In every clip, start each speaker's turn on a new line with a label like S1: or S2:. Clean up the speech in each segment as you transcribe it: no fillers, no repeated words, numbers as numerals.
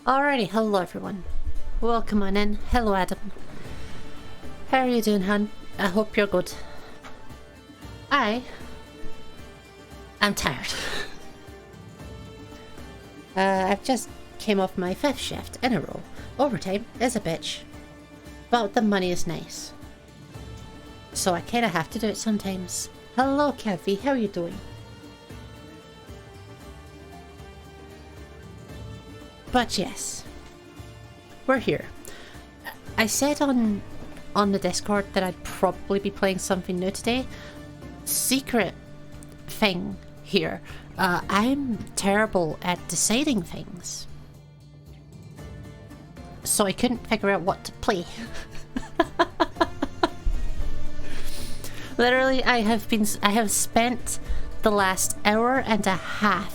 S1: Alrighty, hello everyone. Welcome on in. Hello Adam. How are you doing, hun? I hope you're good. I'm tired. I've just came off my 5th shift in a row. Overtime is a bitch. But the money is nice. So I kinda have to do it sometimes. Hello Kevi, how are you doing? But yes, we're here. I said on the Discord that I'd probably be playing something new today. Secret thing here. I'm terrible at deciding things. So I couldn't figure out what to play. Literally, I have spent the last hour and a half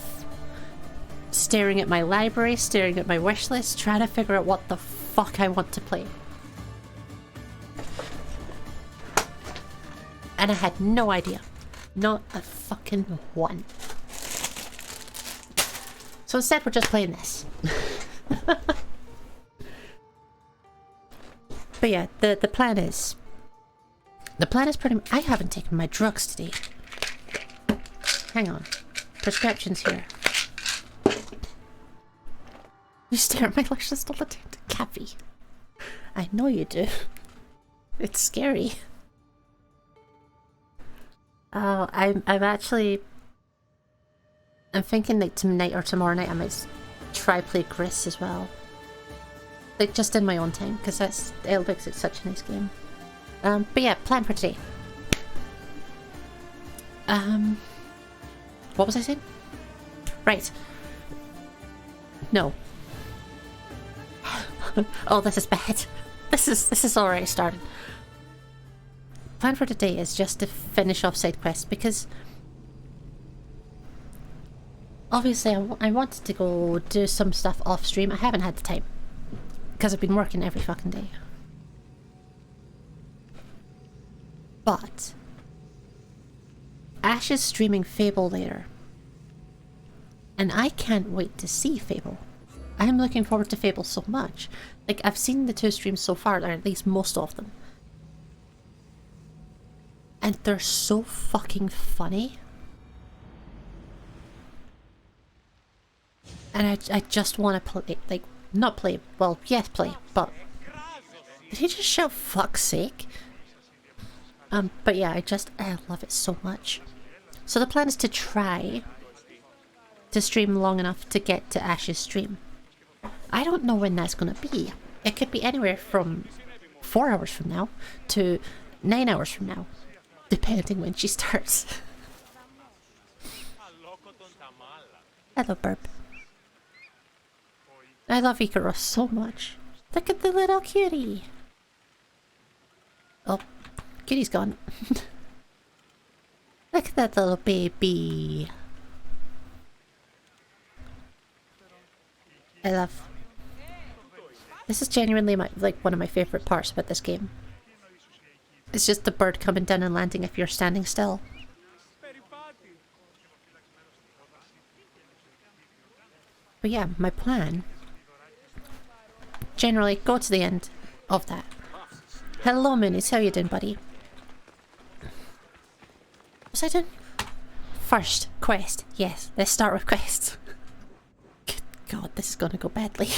S1: staring at my library, staring at my wish list, trying to figure out what the fuck I want to play. And I had no idea. Not a fucking one. So instead we're just playing this. But yeah, the plan is... The plan is pretty much... I haven't taken my drugs today. Hang on. Prescriptions here. You stare at my wish list all the time, Cappy. I know you do. It's scary. Oh, I'm actually... I'm thinking like tonight or tomorrow night I might try play Gris as well. Like just in my own time, because it looks like such a nice game. But yeah, plan for today. What was I saying? Right. No. Oh, this is bad. This is already started. Plan for today is just to finish off side quests because obviously I wanted to go do some stuff off stream. I haven't had the time because I've been working every fucking day. But Ash is streaming Fable later, and I can't wait to see Fable. I'm looking forward to Fable so much. Like, I've seen the 2 streams so far, or at least most of them. And they're so fucking funny. And I just want to play, like, not play, well, yes play, but... Did he just shout fuck's sake? But yeah, I love it so much. So the plan is to try to stream long enough to get to Ash's stream. I don't know when that's going to be. It could be anywhere from 4 hours from now to 9 hours from now, depending when she starts. Hello, Burp. I love Icarus so much. Look at the little cutie. Oh, cutie's gone. Look at that little baby. I love... This is genuinely one of my favourite parts about this game. It's just the bird coming down and landing if you're standing still. But yeah, my plan... Generally, go to the end of that. Hello Moonies, how you doing, buddy? What's I doing? First, quest. Yes, let's start with quests. Good God, this is gonna go badly.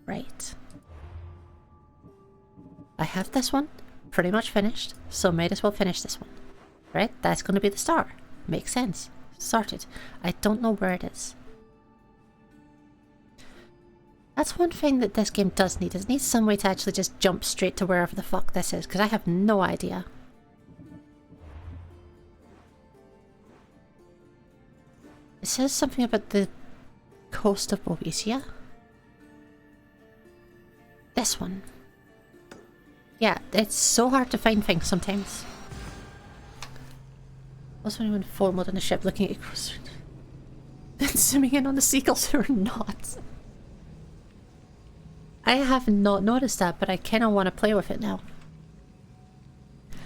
S1: Right. I have this one pretty much finished, so might as well finish this one. Right? That's gonna be the start. Makes sense. Sorted. I don't know where it is. That's one thing that this game does need. It needs some way to actually just jump straight to wherever the fuck this is, because I have no idea. It says something about the coast of Odyssey. This one. Yeah, it's so hard to find things sometimes. Also, anyone full mode on the ship looking at you across then zooming in on the seagulls who are not. I have not noticed that, but I kind of want to play with it now.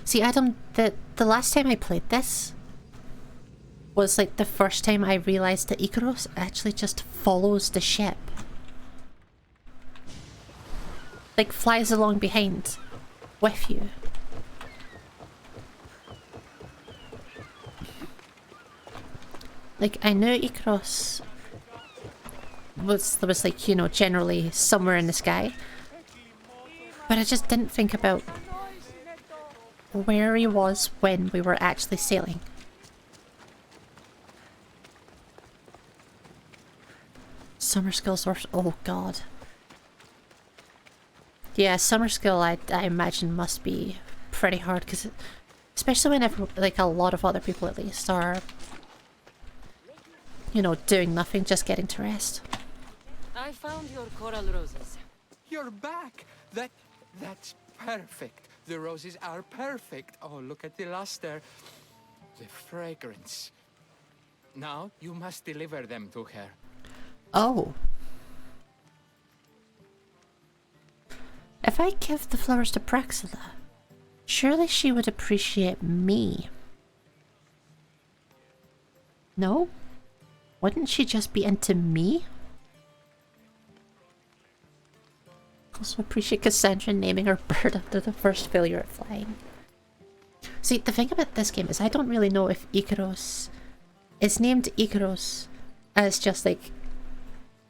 S1: See, Adam, the last time I played this, was like the first time I realised that Icaros actually just follows the ship. Like flies along behind with you. Like I knew Icaros was like, you know, generally somewhere in the sky. But I just didn't think about where he was when we were actually sailing. Summer skills are... oh god. Yeah, summer skill I imagine must be pretty hard, because especially whenever, like, a lot of other people at least are, you know, doing nothing, just getting to rest.
S2: I found your coral roses.
S3: You're back! That's perfect. The roses are perfect. Oh, look at the luster. The fragrance. Now, you must deliver them to her.
S1: Oh. If I give the flowers to Praxilla, surely she would appreciate me. No? Wouldn't she just be into me? Also appreciate Cassandra naming her bird after the first failure at flying. See, the thing about this game is I don't really know if Icaros is named Icaros as just like,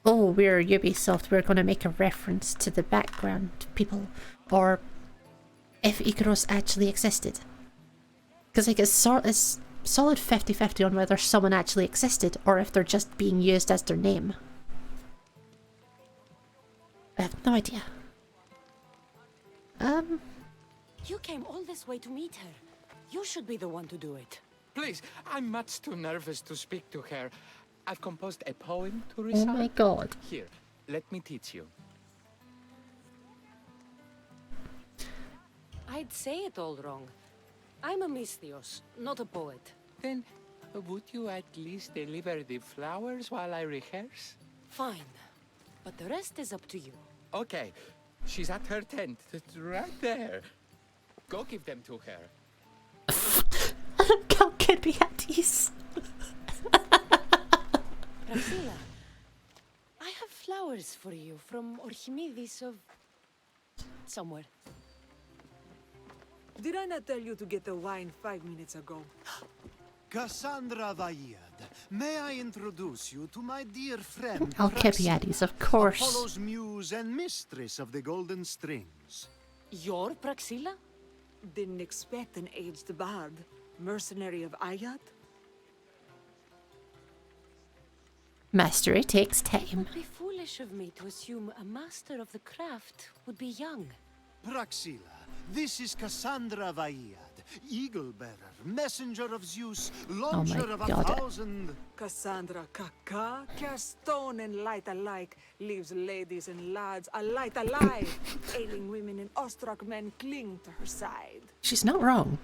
S1: oh, we're Ubisoft, we're going to make a reference to the background people, or if Icaros actually existed. Because like it's solid 50-50 on whether someone actually existed or if they're just being used as their name. I have no idea.
S2: You came all this way to meet her. You should be the one to do it.
S3: Please, I'm much too nervous to speak to her. I've composed a poem to recite.
S1: Oh my god.
S3: Here, let me teach you.
S2: I'd say it all wrong. I'm a Misthios, not a poet.
S3: Then, would you at least deliver the flowers while I rehearse?
S2: Fine. But the rest is up to you.
S3: Okay, she's at her tent. It's right there. Go give them to her.
S1: How could be at ease?
S2: Praxilla, I have flowers for you from Orchimidis of... somewhere.
S4: Did I not tell you to get the wine 5 minutes ago?
S5: Cassandra Vaillad, may I introduce you to my dear friend
S1: Alcibiades, of course.
S5: Apollo's muse and mistress of the golden strings.
S2: You're Praxilla?
S4: Didn't expect an aged bard. Mercenary of Ayat?
S1: Mastery takes
S2: It
S1: time.
S2: would be foolish of me to assume a master of the craft would be young.
S5: Praxilla, this is Cassandra Vaillad, eagle-bearer, messenger of Zeus, launcher of
S1: God.
S5: 1,000...
S4: Cassandra Kaka, care stone and light alike, leaves ladies and lads alight alive. Ailing women and awestruck men cling to her side.
S1: She's not wrong.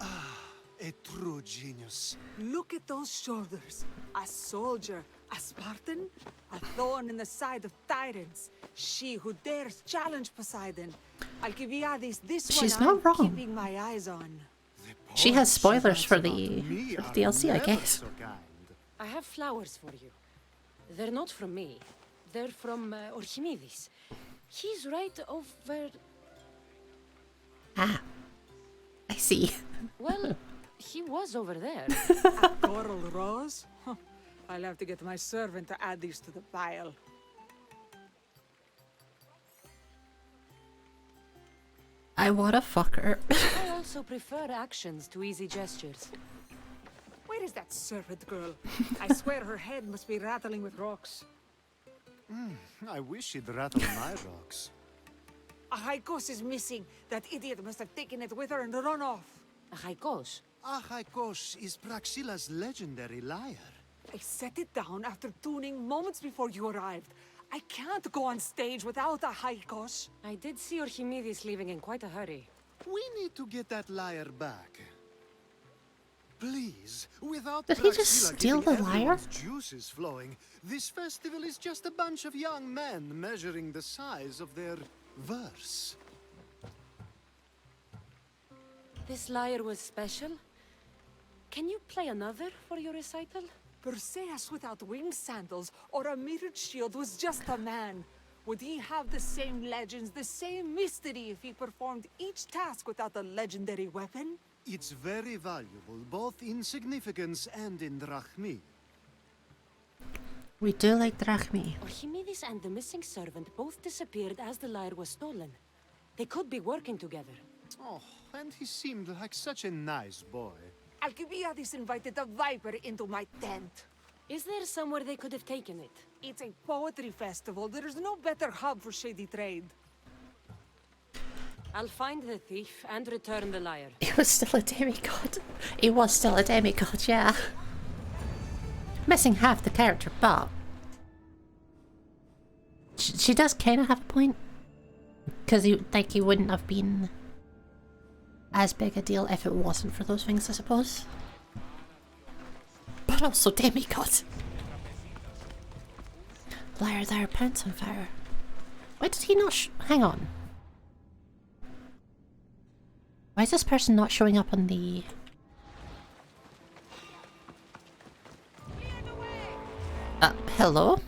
S5: A true genius.
S4: Look at those shoulders. A soldier, a Spartan, a thorn in the side of tyrants. She who dares challenge Poseidon. Alcibiades, this
S1: She's
S4: one
S1: not
S4: I'm
S1: wrong.
S4: keeping my eyes on.
S1: She has spoilers
S5: Points
S1: for
S5: she
S1: the
S5: writes about me are
S1: DLC, I
S5: never
S1: guess.
S5: so kind.
S2: I have flowers for you. They're not from me. They're from Orchimidis. He's right over...
S1: Ah. I see.
S2: Well, he was over there.
S4: A coral rose? Huh. I'll have to get my servant to add these to the pile.
S1: I wanna fuck her.
S2: I also prefer actions to easy gestures.
S4: Where is that servant girl? I swear her head must be rattling with rocks.
S5: I wish she'd rattle my rocks.
S4: A Haikos is missing. That idiot must have taken it with her and run off.
S2: A haikos.
S5: Achaikos is Praxilla's legendary lyre.
S4: I set it down after tuning moments before you arrived. I can't go on stage without a Haikos.
S2: I did see Orchimidis leaving in quite a hurry.
S5: We need to get that lyre back. Please, without
S1: Did he just
S5: Praxilla
S1: steal
S5: getting
S1: the lyre?
S5: everyone's juices flowing, this festival is just a bunch of young men measuring the size of their verse.
S2: This lyre was special. Can you play another for your recital?
S4: Perseus without winged sandals or a mirrored shield was just a man. Would he have the same legends, the same mystery if he performed each task without a legendary weapon?
S5: It's very valuable, both in significance and in drachmi.
S1: We do like drachmi.
S2: Archimedes and the missing servant both disappeared as the lyre was stolen. They could be working together.
S5: Oh, and he seemed like such a nice boy.
S4: Alcibiades invited a viper into my tent.
S2: Is there somewhere they could have taken it?
S4: It's a poetry festival. There is no better hub for shady trade.
S2: I'll find the thief and return the lyre.
S1: He was still a demigod. He was still a demigod, yeah. Missing half the character, but she does kind of have a point. Because he wouldn't have been as big a deal if it wasn't for those things, I suppose. But also demigod. Lyre there, pants on fire. Why did he not hang on? Why is this person not showing up on the... hello?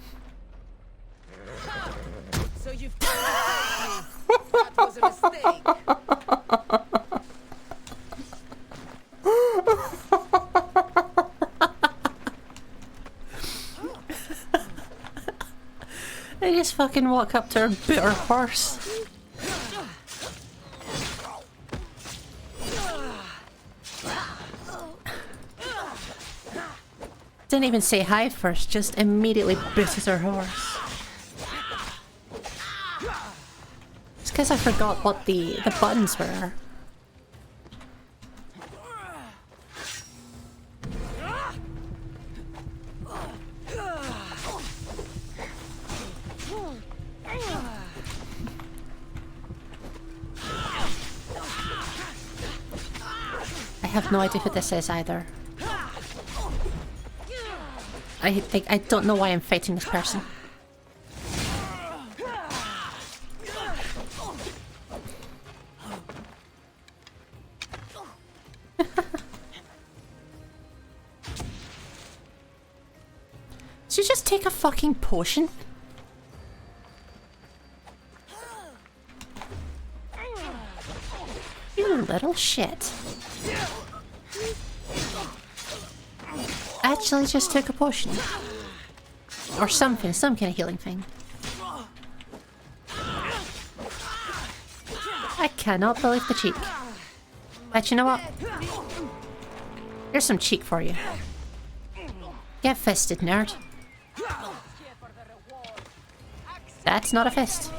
S4: So you've that was a mistake.
S1: I just fucking walk up to her and boot her horse. Didn't even say hi first, just immediately booted her horse. It's because I forgot what the buttons were. I have no idea who this is either. I don't know why I'm fighting this person. Did you just take a fucking potion? You little shit. Actually just took a potion. Or something, some kind of healing thing. I cannot believe the cheek. But you know what? Here's some cheek for you. Get fisted, nerd. That's not a fist.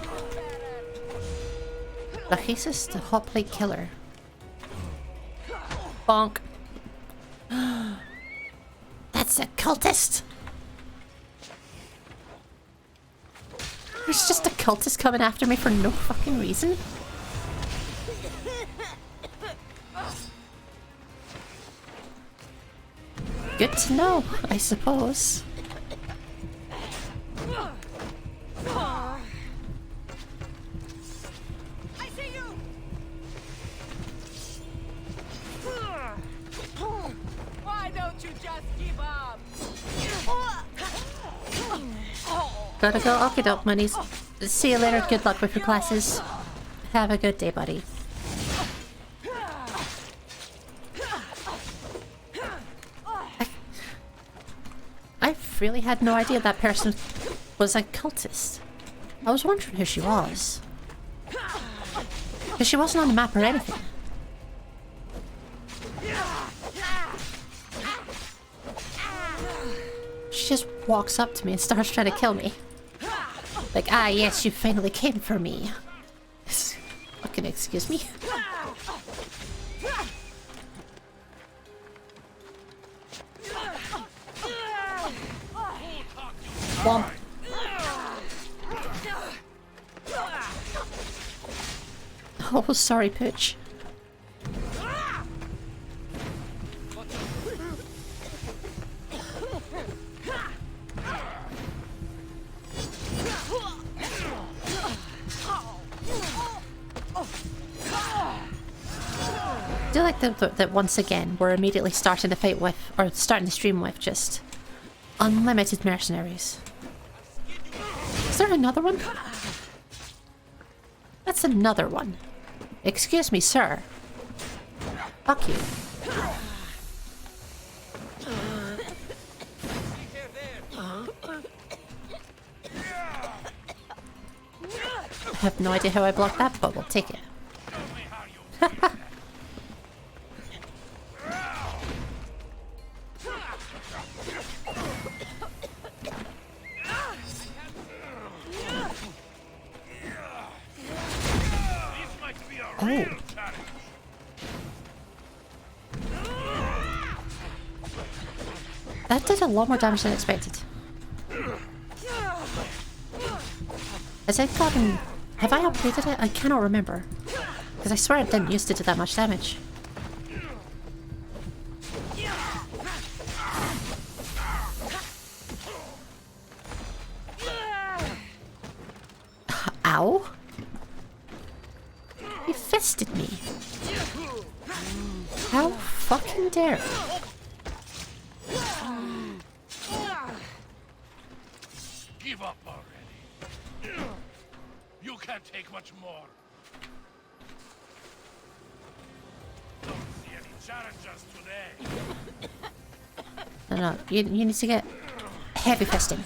S1: Lachesis, the hot plate killer. Bonk. That's a cultist! There's just a cultist coming after me for no fucking reason. Good to know, I suppose. Gotta go, okie doke, monies. See you later, good luck with your classes. Have a good day, buddy. I really had no idea that person was a cultist. I was wondering who she was. Because she wasn't on the map or anything. She just walks up to me and starts trying to kill me. Like, ah yes, you finally came for me. Fucking excuse me. Womp. Oh, sorry, Pooch. I do like that once again we're immediately starting the fight with, or starting the stream with, just Unlimited mercenaries. Is there another one? That's another one. Excuse me, sir. Fuck you. I have no idea how I blocked that, but we'll take it. Oh. That did a lot more damage than expected. Has it gotten... Have I upgraded it? I cannot remember. Because I swear it didn't used to do that much damage. Ow! You fisted me. How fucking dare you?
S6: Give up already. You can't take much more. Don't see any challengers today.
S1: No, you need to get heavy fisting.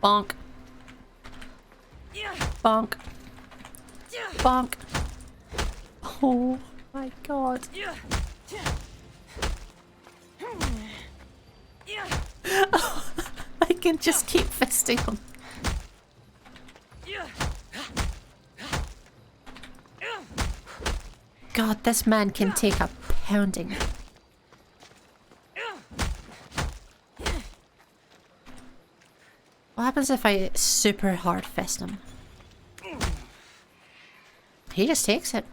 S1: Bonk. Bonk. Bonk. Oh my god. I can just keep fisting him. God, this man can take a pounding. What happens if I super hard fist him? He just takes it.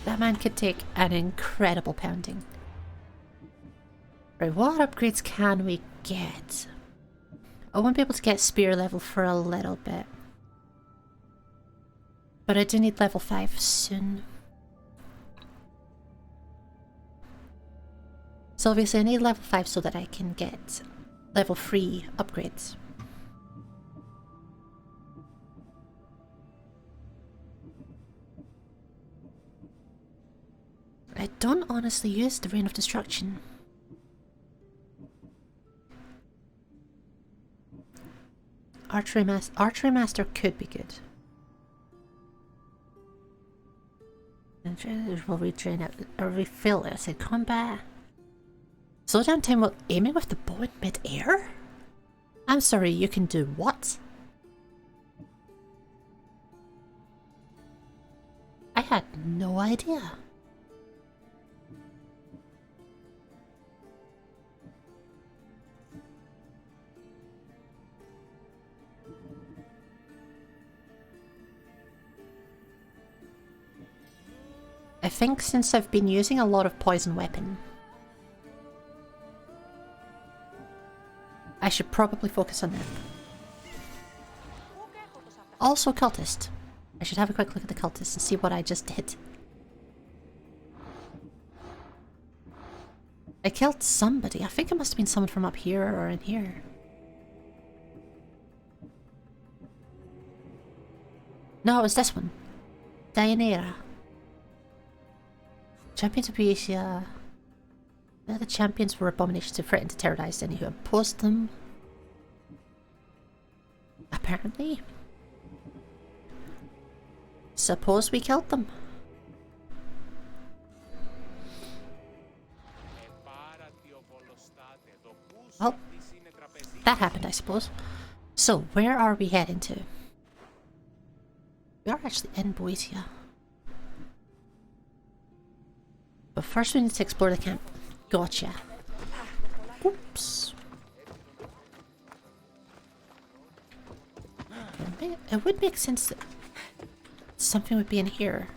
S1: That man could take an incredible pounding. Right, what upgrades can we get? I won't be able to get spear level for a little bit. But I do need level 5 soon. So obviously I need level 5 so that I can get level 3 upgrades. I don't honestly use the Rain of Destruction. Archery Master could be good. Will retrain it or refill it in combat. Slow down time while aiming with the bow in mid-air? I'm sorry, you can do what? I had no idea. I think since I've been using a lot of poison weapon, I should probably focus on that. Also cultist. I should have a quick look at the cultist and see what I just did. I killed somebody. I think it must have been someone from up here or in here. No, it was this one. Dianera. Champions of Asia. The champions were abominations who threatened to terrorize any who opposed them. Apparently. Suppose we killed them. Well, that happened, I suppose. So, where are we heading to? We are actually in Boeotia. But first we need to explore the camp. Gotcha. Oops. It would make sense that something would be in here.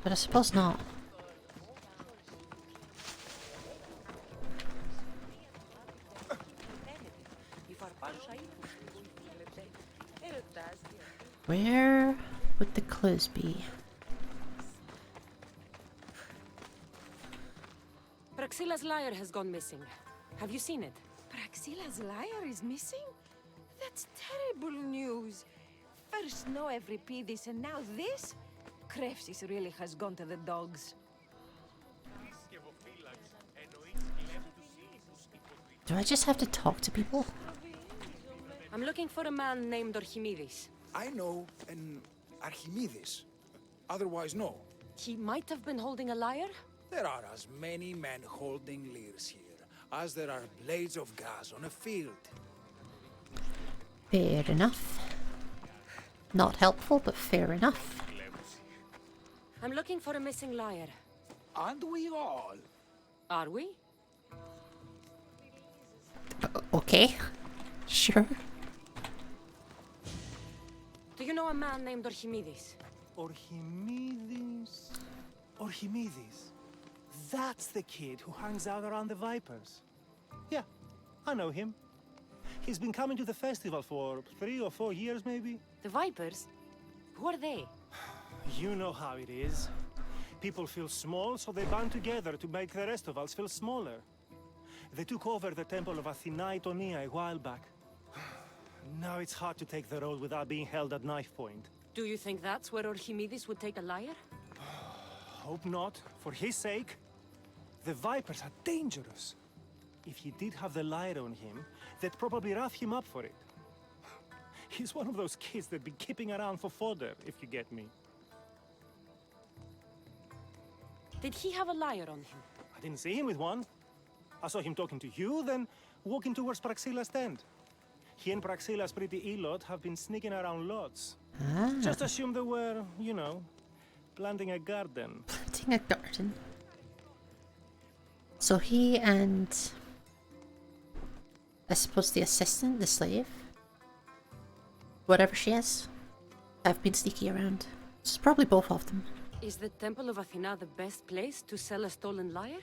S1: But I suppose not. Where would the clues be?
S2: Praxila's lyre has gone missing. Have you seen it?
S7: Praxila's lyre is missing? That's terrible news. First snow every p30 and now this? Krefsis really has gone to the dogs.
S1: Do I just have to talk to people?
S2: I'm looking for a man named Archimedes.
S8: I know an Archimedes. Otherwise, no.
S2: He might have been holding a lyre?
S8: There are as many men holding lyres here as there are blades of grass on a field.
S1: Fair enough. Not helpful, but fair enough.
S2: I'm looking for a missing lyre.
S8: Aren't we all?
S2: Are we?
S1: Okay. Sure.
S2: Do you know a man named Archimedes?
S9: Archimedes? Archimedes? That's the kid who hangs out around the Vipers. Yeah, I know him. He's been coming to the festival for 3 or 4 years, maybe.
S2: The Vipers? Who are they?
S9: You know how it is. People feel small, so they band together to make the rest of us feel smaller. They took over the temple of Athena Itonia a while back. Now it's hard to take the road without being held at knife point.
S2: Do you think that's where Archimedes would take a lyre?
S9: Hope not, for his sake. The Vipers are dangerous. If he did have the lyre on him, they'd probably rough him up for it. He's one of those kids that'd be keeping around for fodder, if you get me.
S2: Did he have a lyre on him?
S9: I didn't see him with one. I saw him talking to you, then walking towards Praxila's tent. He and Praxila's pretty elot have been sneaking around lots.
S1: Ah.
S9: Just assume they were, you know, planting a garden.
S1: Planting a garden. So he and... I suppose the assistant, the slave, whatever she is, have been sneaky around. It's probably both of them.
S2: Is the Temple of Athena the best place to sell a stolen lyre?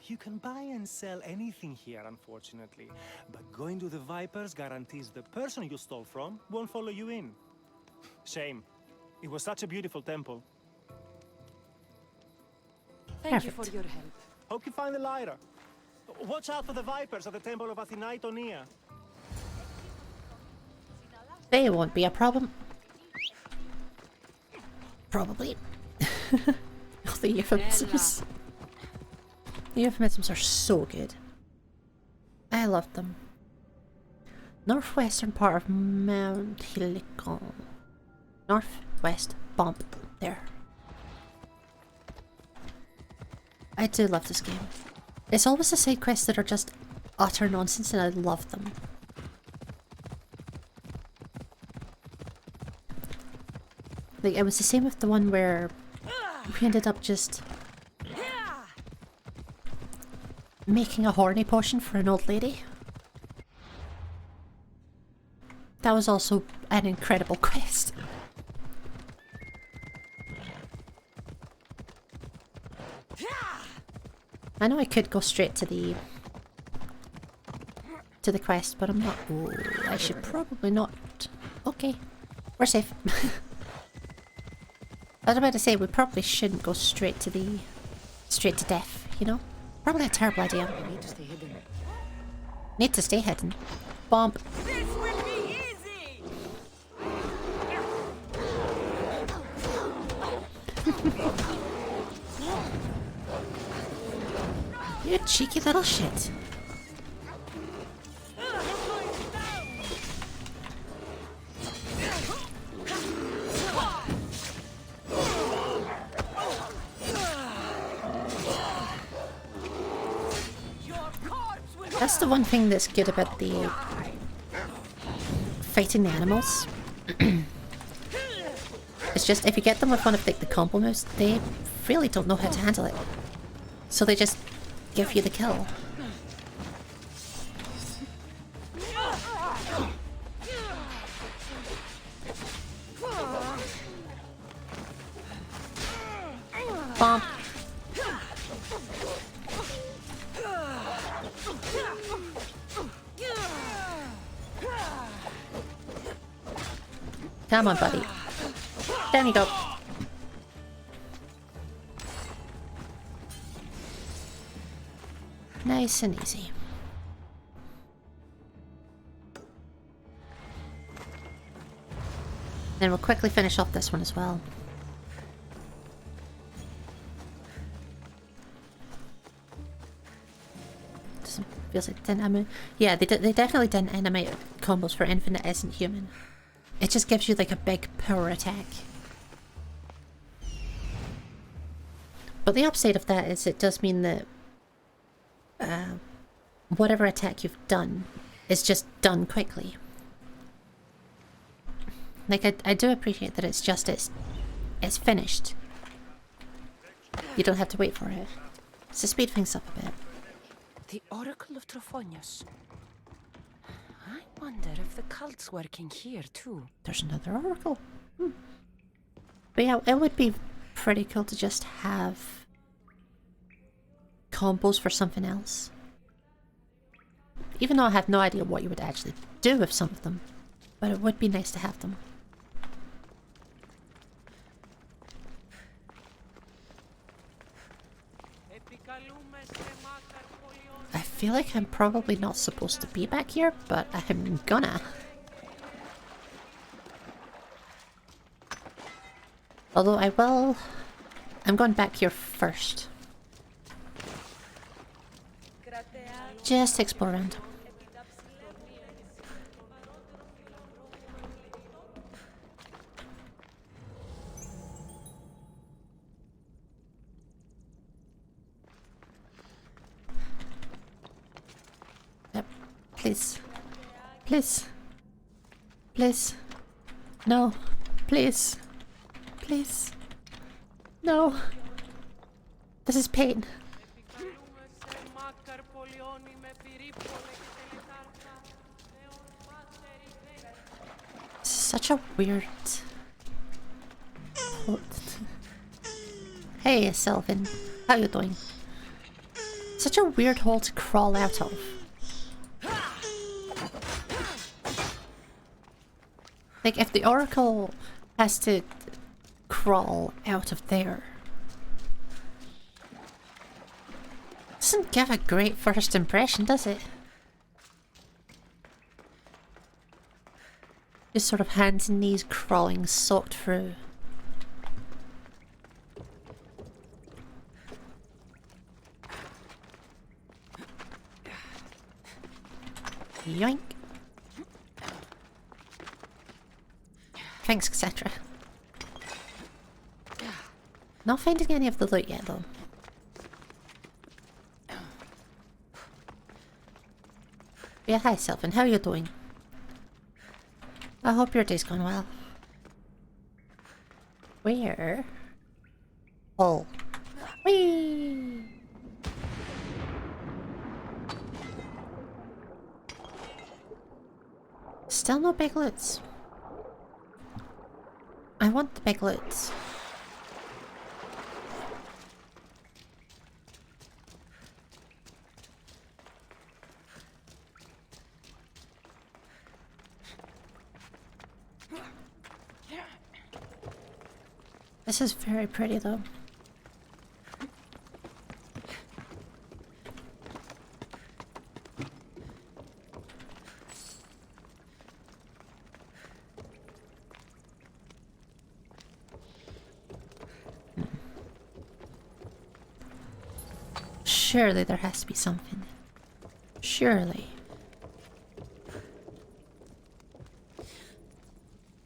S9: You can buy and sell anything here, unfortunately. But going to the Vipers guarantees the person you stole from won't follow you in. Shame. It was such a beautiful temple.
S2: Thank you
S1: Perfect.
S2: for your help.
S9: Hope you find the lyre. Watch out for the Vipers at the temple of Athena Itonia.
S1: They won't be a problem. Probably. Oh, the euphemisms. The euphemisms are so good. I love them. Northwestern part of Mount Helicon. Northwest bump. There. I do love this game. It's always the side quests that are just utter nonsense and I love them. Like, it was the same with the one where we ended up just making a horny potion for an old lady. That was also an incredible quest. I know I could go straight to the quest, but I'm not. Oh, I should probably not. Okay, we're safe. I was about to say we probably shouldn't go straight to death. You know, probably a terrible idea.
S2: I need to stay hidden.
S1: Need to stay hidden. Bump.
S7: This will be easy!
S1: You cheeky little shit. That's the one thing that's good about the fighting the animals. It's just if you get them with one of like the combo moves, they really don't know how to handle it. So they just give you the kill. Bomb. Come on, buddy. Down you go. Nice and easy. Then we'll quickly finish off this one as well. Feels like didn't animate. Yeah, they definitely didn't animate combos for anything that isn't human. It just gives you like a big power attack. But the upside of that is it does mean that whatever attack you've done is just done quickly. Like, I do appreciate that it's finished. You don't have to wait for it. So speed things up a bit.
S2: The Oracle of Trophonius. I wonder if the cult's working here too.
S1: There's another oracle. But yeah, it would be pretty cool to just have combos for something else. Even though I have no idea what you would actually do with some of them. But it would be nice to have them. I feel like I'm probably not supposed to be back here, but I'm gonna. Although I will... I'm going back here first. Just explore around. Yep. Please. Please. Please. No. Please. Please. No. This is pain. Such a weird... Hey, Selvin. How you doing? Such a weird hole to crawl out of. Like, if the Oracle has to crawl out of there... Doesn't give a great first impression, does it? Just sort of hands and knees crawling, soaked through. Yoink. Thanks, etc. Not finding any of the loot yet, though. Yeah, hi, Sylvan. How are you doing? I hope your day's gone well. Where? Oh. Whee! Still no big loots. I want the big loots. This is very pretty though. Surely there has to be something. Surely.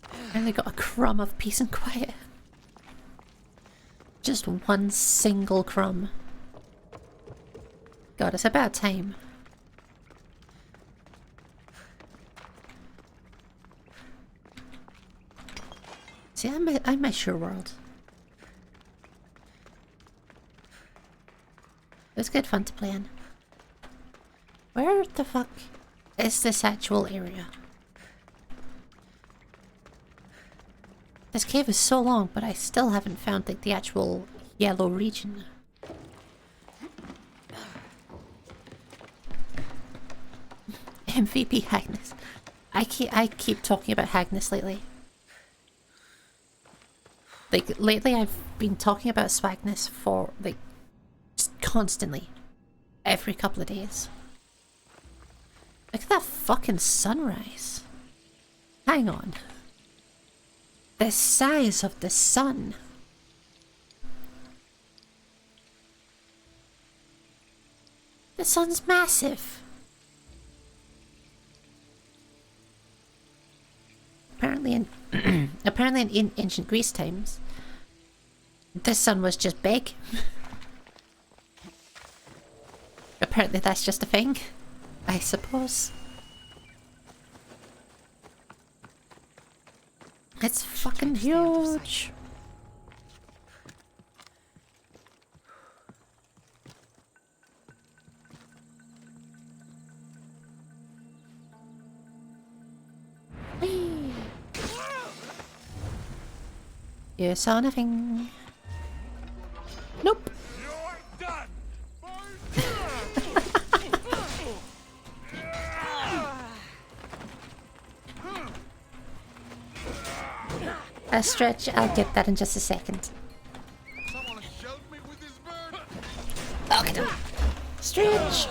S1: I only got a crumb of peace and quiet. Just one single crumb. God, it's about time. See, I'm my sure world. It was good fun to play in. Where the fuck is this actual area? This cave is so long, but I still haven't found like the actual yellow region. MVP Agnes. I keep talking about Agnes lately. Like, lately I've been talking about Swagness for, like, just constantly. Every couple of days. Look at that fucking sunrise. Hang on. The size of the sun. The sun's massive. Apparently in ancient Greece times, the sun was just big. Apparently that's just a thing, I suppose. It's fucking huge. Whee! You saw nothing. Nope.
S6: You're done.
S1: A stretch, I'll get that in just a second.
S6: Someone showed me with his bird.
S1: Okay, stretch.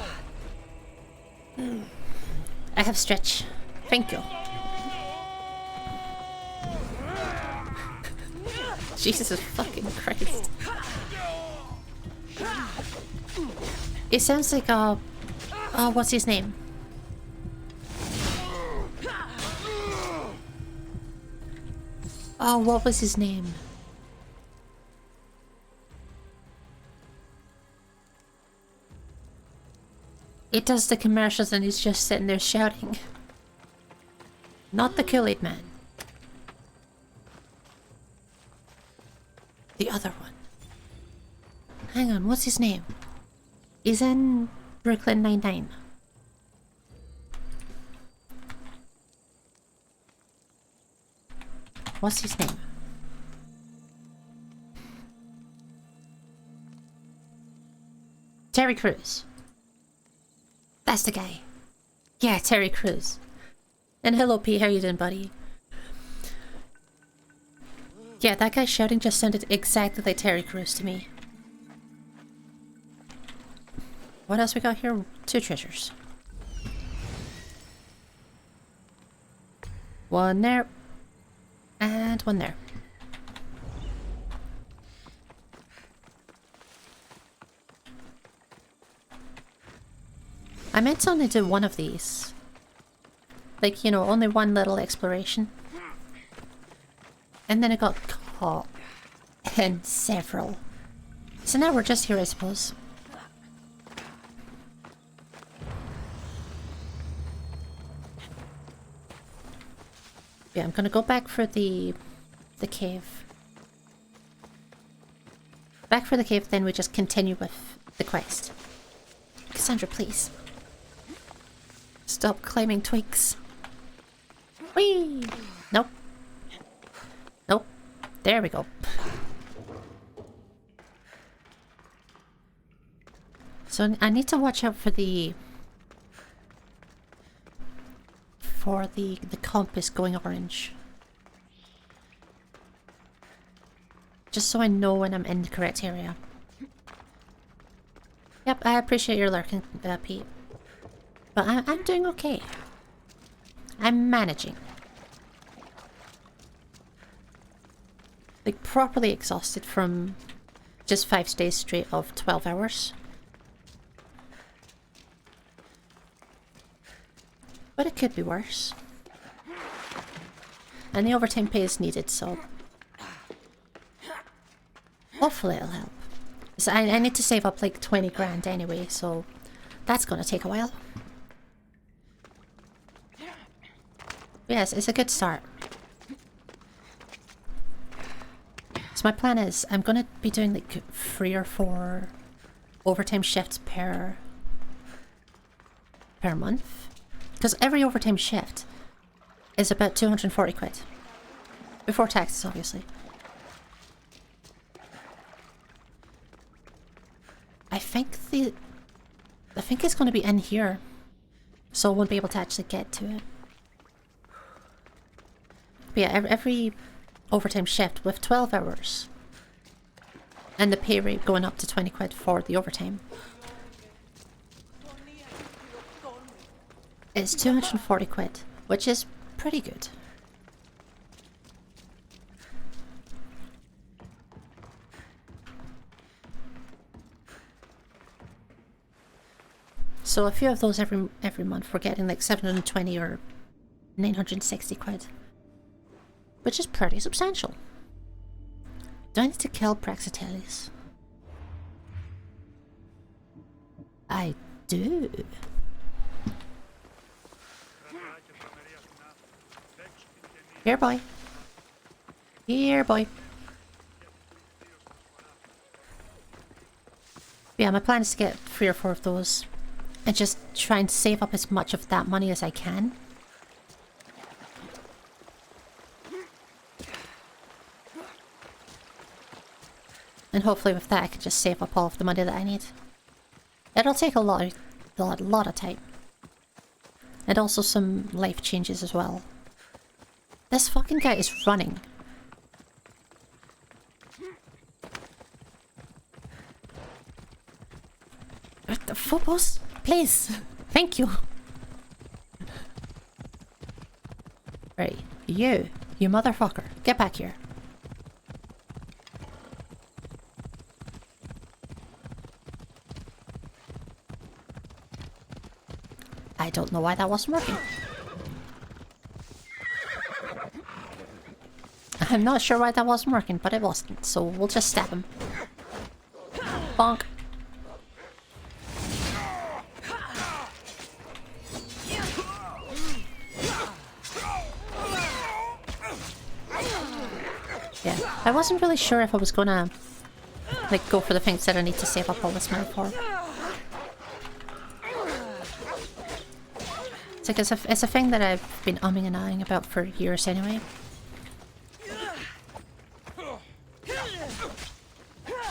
S1: I have stretch. Thank you. Jesus fucking Christ. It sounds like what's his name? Oh, what was his name? It does the commercials and he's just sitting there shouting. Not the Kool-Aid Man. The other one. Hang on, what's his name? He's in Brooklyn Nine-Nine. What's his name? Terry Crews. That's the guy. Yeah, Terry Crews. And hello Pete, how you doing, buddy? Yeah, that guy shouting just sounded exactly like Terry Crews to me. What else we got here? 2 treasures. One there. And one there. I meant to only do one of these. Like, you know, only one little exploration. And then I got caught in several. So now we're just here, I suppose. Yeah, I'm gonna go back for the cave. Back for the cave, then we just continue with the quest. Cassandra, please. Stop climbing twigs. Whee! Nope. Nope. There we go. So I need to watch out for the compass going orange. Just so I know when I'm in the correct area. Yep, I appreciate your lurking, Pete. But I'm doing okay. I'm managing. Like, properly exhausted from just 5 days straight of 12 hours. But it could be worse. And the overtime pay is needed, so hopefully it'll help. So I need to save up like 20 grand anyway, so that's gonna take a while. Yes, it's a good start. So my plan is I'm gonna be doing like 3 or 4 overtime shifts per month. Because every overtime shift is about 240 quid. Before taxes, obviously. I think it's going to be in here. So I won't be able to actually get to it. But yeah, every overtime shift with 12 hours. And the pay rate going up to 20 quid for the overtime. It's 240 quid, which is pretty good. So a few of those every month we're getting like 720 or 960 quid. Which is pretty substantial. Do I need to kill Praxiteles? I do. Here, boy. Here, boy. Yeah, my plan is to get 3 or 4 of those and just try and save up as much of that money as I can. And hopefully with that I can just save up all of the money that I need. It'll take a lot of time. And also some life changes as well. This fucking guy is running. What the phobos? Please. Thank you. Right. You motherfucker. Get back here. I don't know why that wasn't working. I'm not sure why that wasn't working, but it wasn't, so we'll just stab him. Bonk. Yeah, I wasn't really sure if I was gonna like go for the things that I need to save up all this money for. It's a thing that I've been umming and ahhing about for years anyway.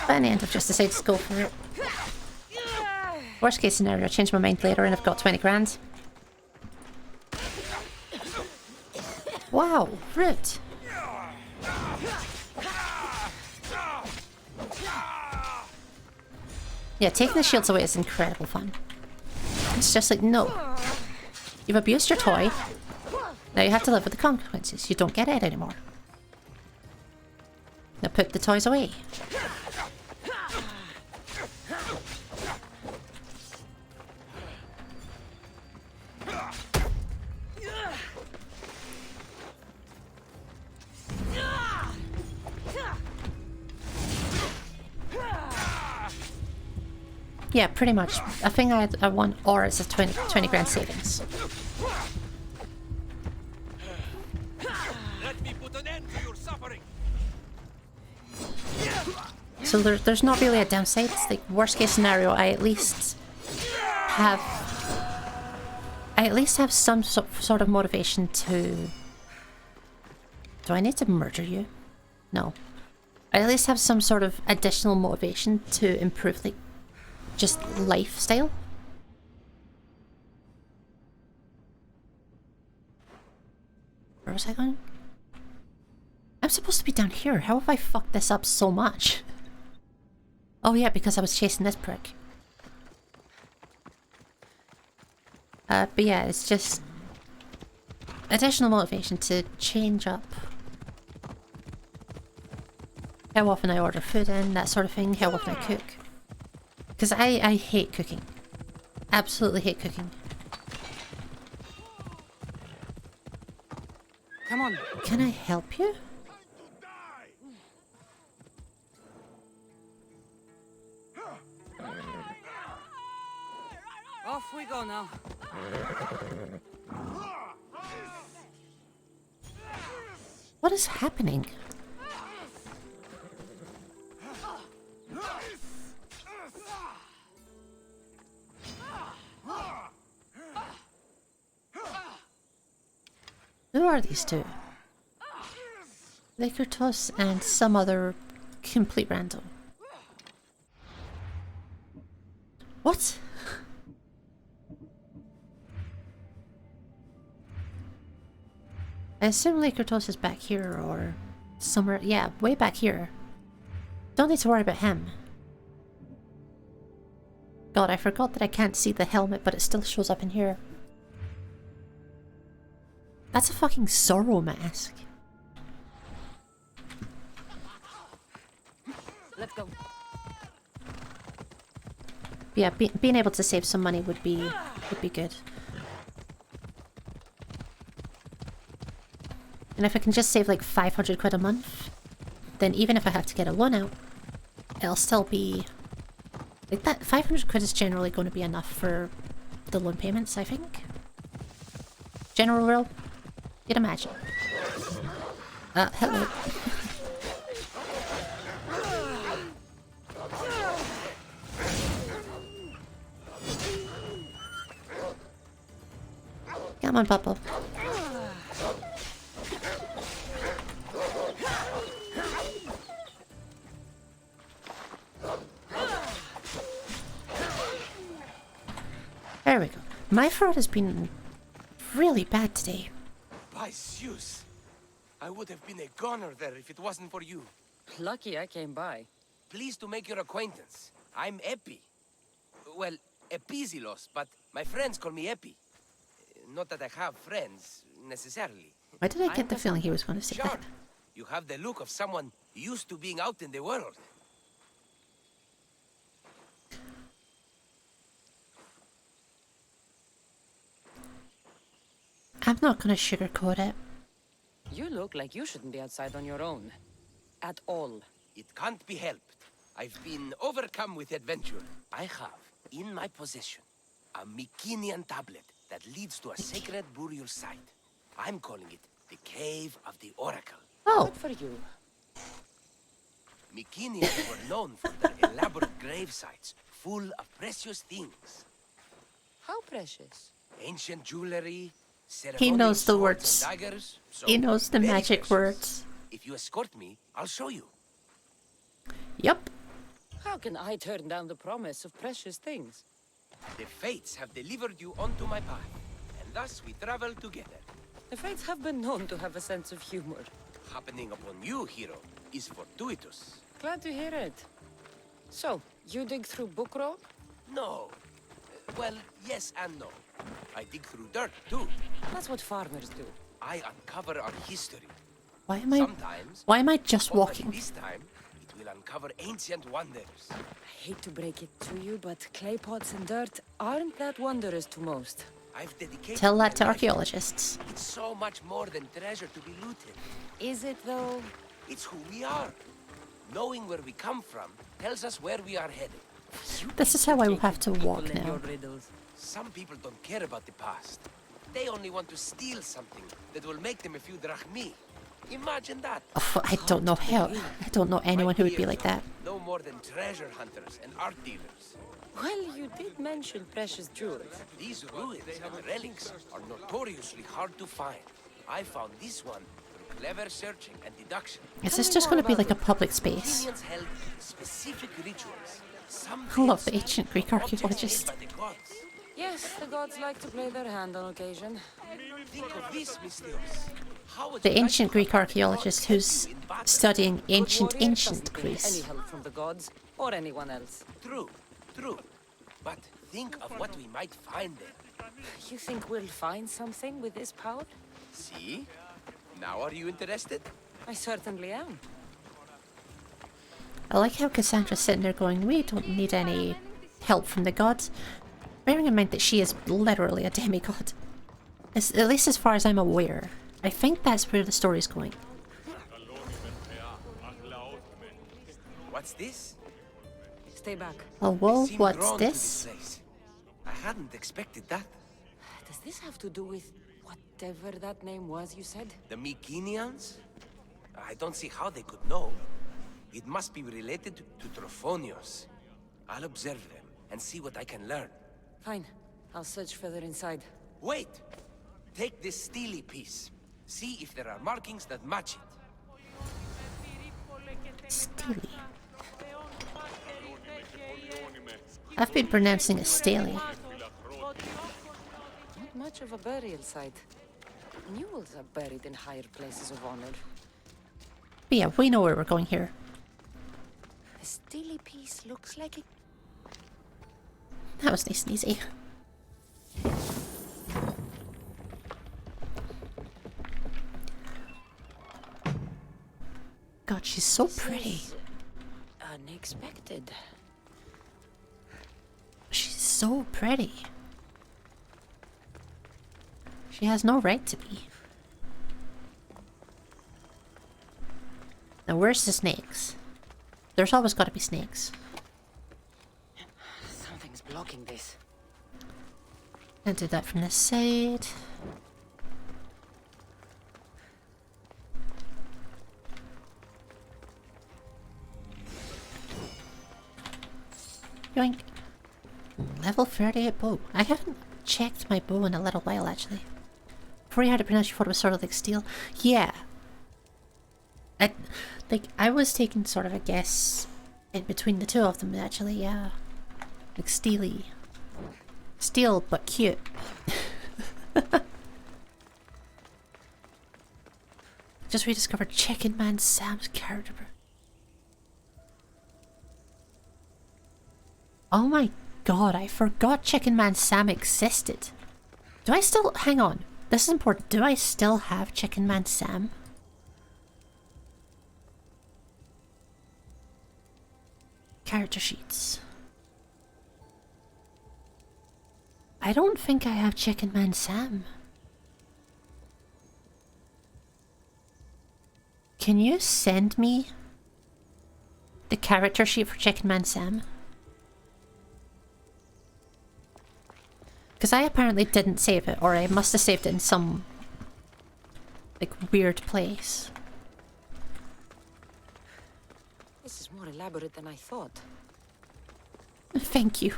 S1: But in the end I've just decided to go for it. Worst case scenario, I change my mind later and I've got 20 grand. Wow, rude. Yeah, taking the shields away is incredible fun. It's just like, no. You've abused your toy. Now you have to live with the consequences. You don't get it anymore. Now put the toys away. Yeah, pretty much. I think I won, or it's a 20 grand savings.
S6: Let me put an end to your suffering.
S1: So there's not really a downside. It's like worst case scenario, I at least have some sort of motivation to. Do I need to murder you? No. I at least have some sort of additional motivation to improve like just lifestyle. Where was I going? I'm supposed to be down here. How have I fucked this up so much? Oh yeah, because I was chasing this prick. But yeah, it's just additional motivation to change up how often I order food in, that sort of thing, how often I cook. Because I hate cooking. Absolutely hate cooking.
S2: Come on.
S1: Can I help you?
S2: Off we go now.
S1: What is happening? Who are these two? Lycurtos and some other complete random. What? I assume Lycurtos is back here, or Somewhere, yeah, way back here. Don't need to worry about him. God, I forgot that I can't see the helmet, but it still shows up in here. That's a fucking Zorro mask.
S2: Let's go.
S1: Yeah, being able to save some money would be good. And if I can just save like 500 quid a month, then even if I have to get a loan out, it'll still be... Like that 500 quid is generally going to be enough for the loan payments, I think. General rule, you'd imagine. Hello. Come on, Papa. There we go. My throat has been really bad today.
S6: By Zeus! I would have been a goner there if it wasn't for you.
S2: Lucky I came by.
S6: Pleased to make your acquaintance. I'm Epi. Well, Epizilos, but my friends call me Epi. Not that I have friends, necessarily.
S1: Why did I get the feeling he was going to say
S6: Sure.
S1: that?
S6: You have the look of someone used to being out in the world.
S1: I'm not going to sugarcoat it.
S2: You look like you shouldn't be outside on your own. At all.
S6: It can't be helped. I've been overcome with adventure. I have, in my possession, a Mycenaean tablet that leads to a sacred burial site. I'm calling it the Cave of the Oracle.
S1: Oh,
S2: Good for you.
S6: Mycenaeans were known for their elaborate grave sites, full of precious things.
S2: How precious.
S6: Ancient jewelry,
S1: he knows the
S6: ceremonial
S1: words.
S6: swords and daggers. So
S1: He knows the
S6: very
S1: magic
S6: precious.
S1: words.
S6: If you escort me, I'll show you.
S1: Yup.
S2: How can I turn down the promise of precious things?
S6: The fates have delivered you onto my path, and thus we travel together.
S2: The fates have been known to have a sense of humor.
S6: Happening upon you, hero, is fortuitous.
S2: Glad to hear it. So, you dig through book rock?
S6: No. Well, yes and no. I dig through dirt, too.
S2: That's what farmers do.
S6: I uncover our history.
S1: Why am I?
S6: Sometimes,
S1: Why am I just
S6: but
S1: walking?
S6: this time, it will uncover ancient wonders.
S2: I hate to break it to you, but clay pots and dirt aren't that wondrous to most.
S6: I've dedicated
S1: Tell that to
S6: my life.
S1: archaeologists.
S6: It's so much more than treasure to be looted.
S2: Is it, though?
S6: It's who we are. Knowing where we come from tells us where we are headed.
S1: This is how I will have to walk
S2: People in your
S1: now.
S2: riddles.
S6: Some people don't care about the past. They only want to steal something that will make them a few drachmi. Imagine that.
S1: Oh, I don't know how. I don't know anyone who would be like that.
S6: No more than treasure hunters and art dealers.
S2: Well, you did mention precious jewels.
S6: These ruins and relics are notoriously hard to find. I found this one through clever searching and deduction.
S1: Is this just going to be like a public space?
S6: Athenians held specific rituals. Some
S1: I love the
S6: days,
S1: ancient Greek
S6: objects
S1: archaeologists.
S6: made by the gods.
S2: Yes, the gods like to play their hand on occasion.
S6: Think of this, Mystios. How would
S1: The
S6: you like
S1: ancient
S6: to
S1: Greek
S6: have the
S1: archaeologist
S6: gods
S1: who's
S6: help you in battle?
S1: studying
S2: Good
S1: ancient
S2: warrior
S1: ancient
S2: doesn't need any
S1: Greece.
S2: help from the gods or anyone else.
S6: True, true. But think of what we might find there.
S2: You think we'll find something with this power?
S6: See? Now are you interested?
S2: I certainly am.
S1: I like how Cassandra's sitting there going, we don't need any help from the gods. Bearing in mind that she is literally a demigod. At least as far as I'm aware. I think that's where the story's going.
S6: What's this?
S2: Stay back.
S1: Oh, whoa,
S6: I seem
S1: what's
S6: drawn to
S1: this?
S6: place. I hadn't expected that.
S2: Does this have to do with whatever that name was you said?
S6: The Mycenaeans? I don't see how they could know. It must be related to Trophonios. I'll observe them and see what I can learn.
S2: Fine. I'll search further inside.
S6: Wait! Take this Stele piece. See if there are markings that match it.
S1: Stele. I've been pronouncing it Stele.
S2: Not much of a burial site. Mules are buried in higher places of honor.
S1: But yeah, we know where we're going here.
S2: The Stele piece looks like it.
S1: That was nice and easy. God, she's so pretty.
S2: This is unexpected.
S1: She's so pretty. She has no right to be. Now, where's the snakes? There's always got to be snakes.
S2: Something's blocking this.
S1: And do that from this side. Yoink. Level 38 bow. I haven't checked my bow in a little while, actually. Before you had to pronounce, you thought it was sort of like steel. Yeah. I was taking sort of a guess in between the two of them, actually, yeah. Like steely. Steel, but cute. Just rediscovered Chicken Man Sam's character. Oh my god, I forgot Chicken Man Sam existed. Do I still... Hang on. This is important. Do I still have Chicken Man Sam? Character sheets. I don't think I have Chicken Man Sam. Can you send me the character sheet for Chicken Man Sam? Because I apparently didn't save it, or I must have saved it in some like weird place.
S2: This is more elaborate than I thought.
S1: Thank you.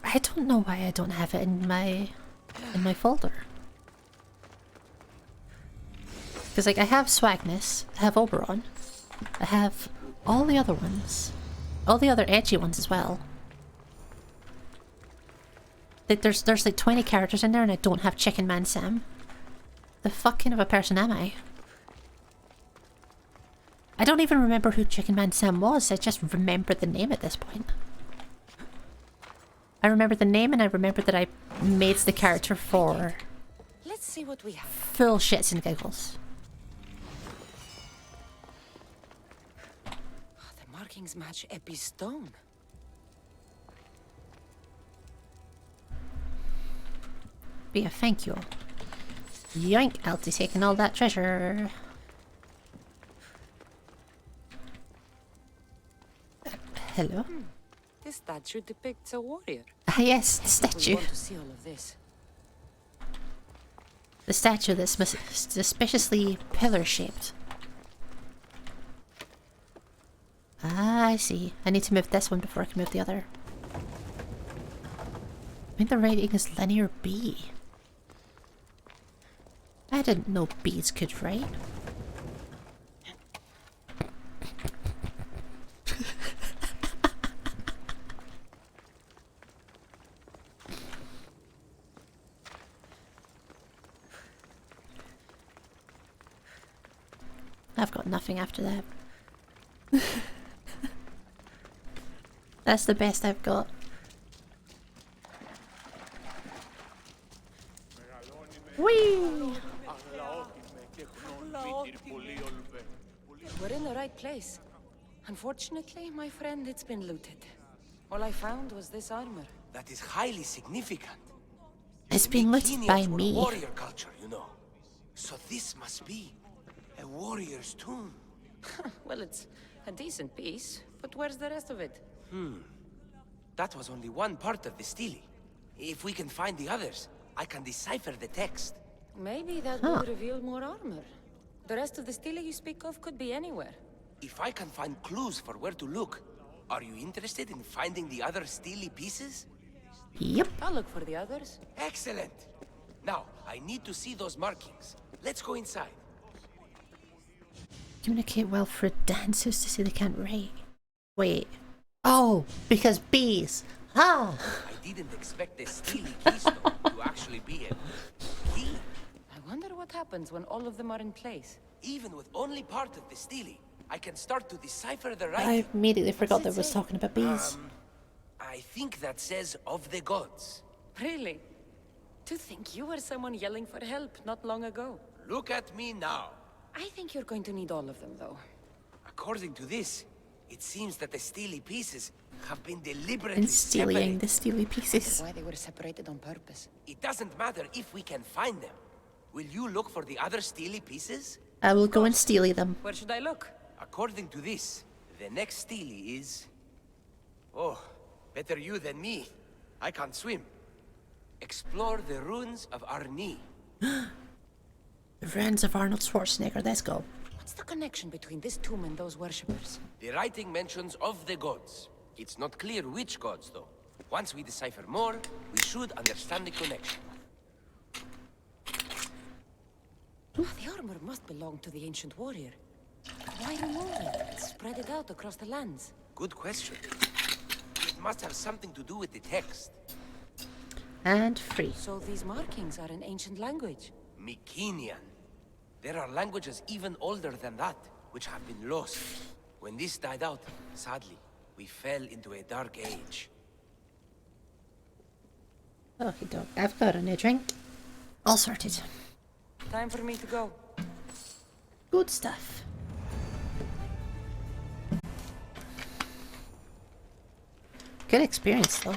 S1: I don't know why I don't have it in my folder. Because like I have Swagness, I have Oberon, I have all the other ones, all the other edgy ones as well. Like there's like 20 characters in there, and I don't have Chicken Man Sam. The fuck kind of a person am I? I don't even remember who Chicken Man Sam was. I just remember the name at this point. I remember the name, and I remember that I made the character for
S2: Let's see what we have.
S1: full shits and giggles.
S2: The markings match Epi's stone.
S1: But yeah, thank you. Yoink, I'll be taking all that treasure. Hello?
S2: This statue depicts a warrior.
S1: Ah yes, the
S2: We
S1: statue.
S2: want to see all of this.
S1: The statue that's suspiciously pillar-shaped. Ah, I see. I need to move this one before I can move the other. I think the writing is linear B. I didn't know bees could write. I've got nothing after that. That's the best I've got. Whee!
S2: We're in the right place. Unfortunately, my friend, it's been looted. All I found was this armor.
S6: That is highly significant.
S1: It's been looted by
S6: Mycenians were a
S1: me.
S6: warrior culture, you know. So this must be a warrior's tomb.
S2: Well, it's a decent piece, but where's the rest of it?
S6: That was only one part of the Stele. If we can find the others, I can decipher the text.
S2: Maybe that will reveal more armor. The rest of the Stele you speak of could be anywhere.
S6: If I can find clues for where to look, are you interested in finding the other Stele pieces?
S1: Yep.
S2: I'll look for the others.
S6: Excellent! Now, I need to see those markings. Let's go inside.
S1: Communicate well for dancers to say they can't write. Wait. Oh, because bees. Ah!
S6: I didn't expect the Stele keystone to actually be a key.
S2: I wonder what happens when all of them are in place.
S6: Even with only part of the Stele, I can start to decipher the
S1: I
S6: writing.
S1: immediately forgot that
S2: it
S1: was
S2: say?
S1: talking about bees.
S6: I think that says of the gods.
S2: Really? To think you were someone yelling for help not long ago.
S6: Look at me now.
S2: I think you're going to need all of them, though.
S6: According to this, it seems that the Stele pieces have been deliberately
S1: And stealing
S6: separated.
S1: the steely pieces.
S2: Why they were separated on purpose.
S6: It doesn't matter if we can find them. Will you look for the other Stele pieces?
S1: I will go and steal them.
S2: Where should I look?
S6: According to this, the next Stele is... Oh, better you than me. I can't swim. Explore the ruins of Arni.
S1: The friends of Arnold Schwarzenegger, let's go.
S2: What's the connection between this tomb and those worshippers?
S6: The writing mentions of the gods. It's not clear which gods, though. Once we decipher more, we should understand the connection.
S2: The armor must belong to the ancient warrior. Why remove it and spread it out across the lands?
S6: Good question. It must have something to do with the text.
S1: And free.
S2: So these markings are in ancient language.
S6: Mycenaean. There are languages even older than that, which have been lost. When this died out, sadly, we fell into a dark age.
S1: Okay, dog. I've got a new drink. All sorted.
S2: Time for me to go.
S1: Good stuff. Good experience, though.